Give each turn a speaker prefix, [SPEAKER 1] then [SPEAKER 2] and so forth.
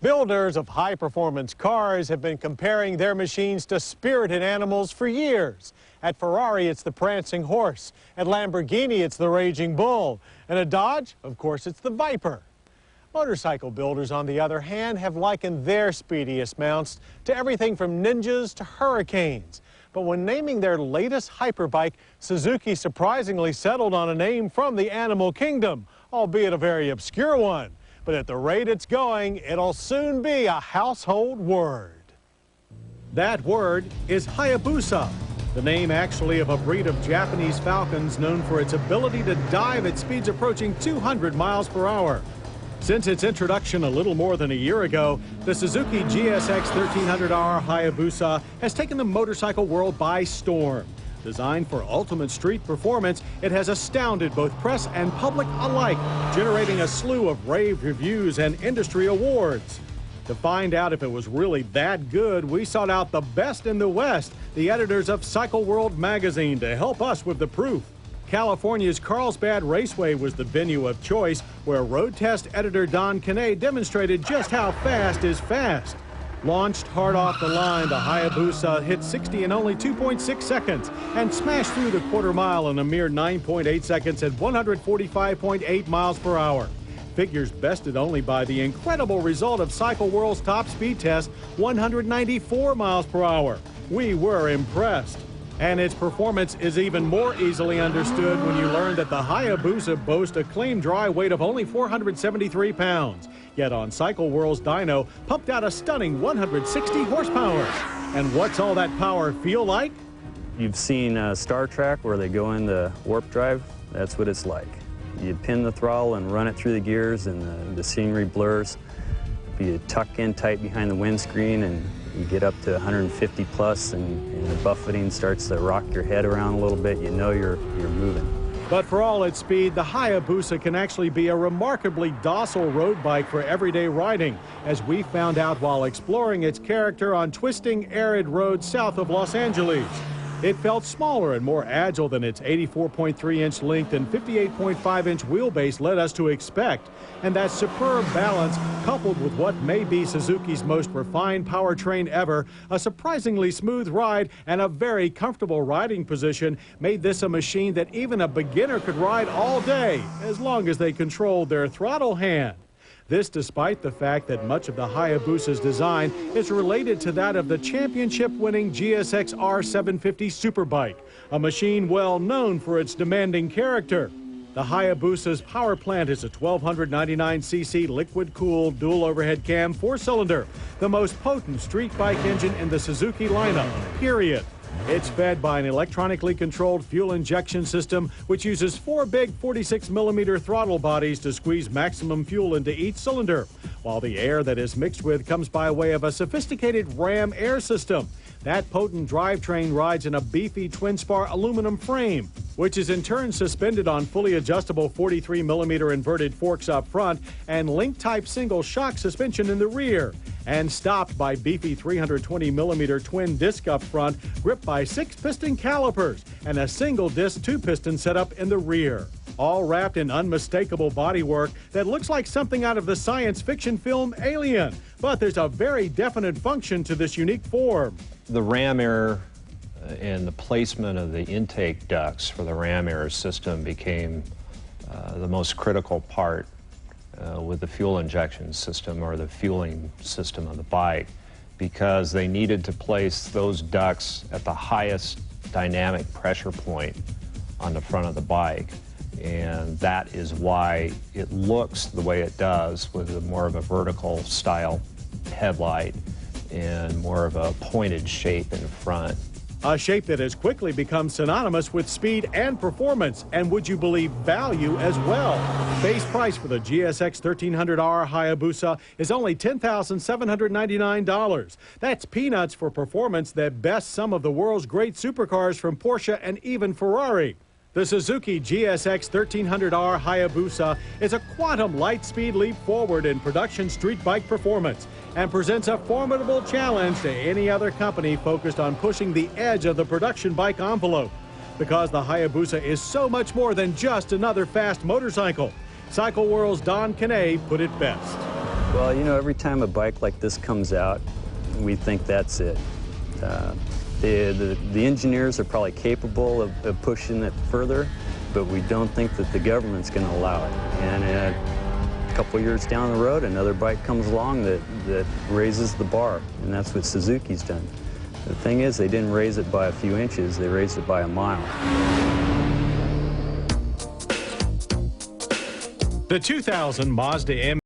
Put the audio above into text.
[SPEAKER 1] Builders of high-performance cars have been comparing their machines to spirited animals for years. At Ferrari, it's the prancing horse. At Lamborghini, it's the raging bull. And at Dodge, of course, it's the Viper. Motorcycle builders, on the other hand, have likened their speediest mounts to everything from ninjas to hurricanes. But when naming their latest hyperbike, Suzuki surprisingly settled on a name from the animal kingdom, albeit a very obscure one. But at the rate it's going, it'll soon be a household word. That word is Hayabusa, the name actually of a breed of Japanese falcons known for its ability to dive at speeds approaching 200 miles per hour. Since its introduction a little more than a year ago, the Suzuki GSX 1300R Hayabusa has taken the motorcycle world by storm. Designed for ultimate street performance, it has astounded both press and public alike, generating a slew of rave reviews and industry awards. To find out if it was really that good, we sought out the best in the West, the editors of Cycle World magazine, to help us with the proof. California's Carlsbad Raceway was the venue of choice, where road test editor Don Canay demonstrated just how fast is fast. Launched hard off the line, the Hayabusa hit 60 in only 2.6 seconds and smashed through the quarter mile in a mere 9.8 seconds at 145.8 miles per hour. Figures bested only by the incredible result of Cycle World's top speed test, 194 miles per hour. We were impressed. And its performance is even more easily understood when you learn that the Hayabusa boasts a clean dry weight of only 473 pounds. Yet on Cycle World's dyno, pumped out a stunning 160 horsepower. And what's all that power feel like?
[SPEAKER 2] You've seen Star Trek where they go into warp drive. That's what it's like. You pin the throttle and run it through the gears and the scenery blurs. You tuck in tight behind the windscreen and you get up to 150 plus and the buffeting starts to rock your head around a little bit. You know you're moving.
[SPEAKER 1] But for all its speed, the Hayabusa can actually be a remarkably docile road bike for everyday riding, as we found out while exploring its character on twisting, arid roads south of Los Angeles. It felt smaller and more agile than its 84.3-inch length and 58.5-inch wheelbase led us to expect. And that superb balance, coupled with what may be Suzuki's most refined powertrain ever, a surprisingly smooth ride, and a very comfortable riding position, made this a machine that even a beginner could ride all day, as long as they controlled their throttle hand. This despite the fact that much of the Hayabusa's design is related to that of the championship-winning GSX R750 Superbike, a machine well known for its demanding character. The Hayabusa's power plant is a 1,299cc liquid-cooled dual overhead cam four-cylinder, the most potent street bike engine in the Suzuki lineup, period. It's fed by an electronically controlled fuel injection system, which uses four big 46mm throttle bodies to squeeze maximum fuel into each cylinder, while the air that is mixed with comes by way of a sophisticated ram air system. That potent drivetrain rides in a beefy twin-spar aluminum frame, which is in turn suspended on fully adjustable 43mm inverted forks up front and link-type single shock suspension in the rear, and stopped by beefy 320mm twin disc up front, gripped by 6 piston calipers and a single disc 2-piston setup in the rear. All wrapped in unmistakable bodywork that looks like something out of the science fiction film Alien. But there's a very definite function to this unique form.
[SPEAKER 3] The ram air and the placement of the intake ducts for the ram air system became the most critical part with the fuel injection system or the fueling system of the bike, because they needed to place those ducts at the highest dynamic pressure point on the front of the bike. And that is why it looks the way it does, with more of a vertical style headlight and more of a pointed shape in front.
[SPEAKER 1] A shape that has quickly become synonymous with speed and performance, and would you believe value as well. Base price for the GSX 1300R Hayabusa is only $10,799. That's peanuts for performance that bests some of the world's great supercars from Porsche and even Ferrari. The Suzuki GSX 1300R Hayabusa is a quantum light speed leap forward in production street bike performance and presents a formidable challenge to any other company focused on pushing the edge of the production bike envelope. Because the Hayabusa is so much more than just another fast motorcycle. Cycle World's Don Canay put it best.
[SPEAKER 2] Well, you know, every time a bike like this comes out, we think that's it. The engineers are probably capable of pushing it further, but we don't think that the government's going to allow it. And a couple years down the road, another bike comes along that raises the bar, and that's what Suzuki's done. The thing is, they didn't raise it by a few inches, they raised it by a mile.
[SPEAKER 1] The 2000 Mazda M